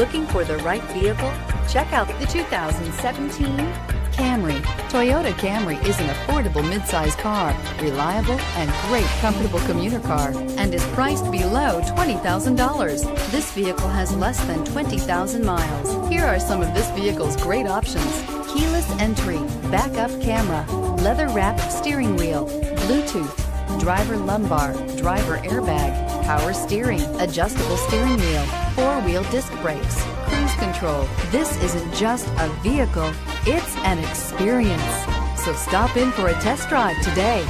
Looking for the right vehicle? Check out the 2017 Camry. Toyota Camry is an affordable midsize car, reliable and great comfortable commuter car, and is priced below $20,000. This vehicle has less than 20,000 miles. Here are some of this vehicle's great options: keyless entry, backup camera, leather-wrapped steering wheel, Bluetooth, driver lumbar, driver airbag, power steering, adjustable steering wheel, four-wheel disc brakes, cruise control. This isn't just a vehicle, it's an experience. So stop in for a test drive today.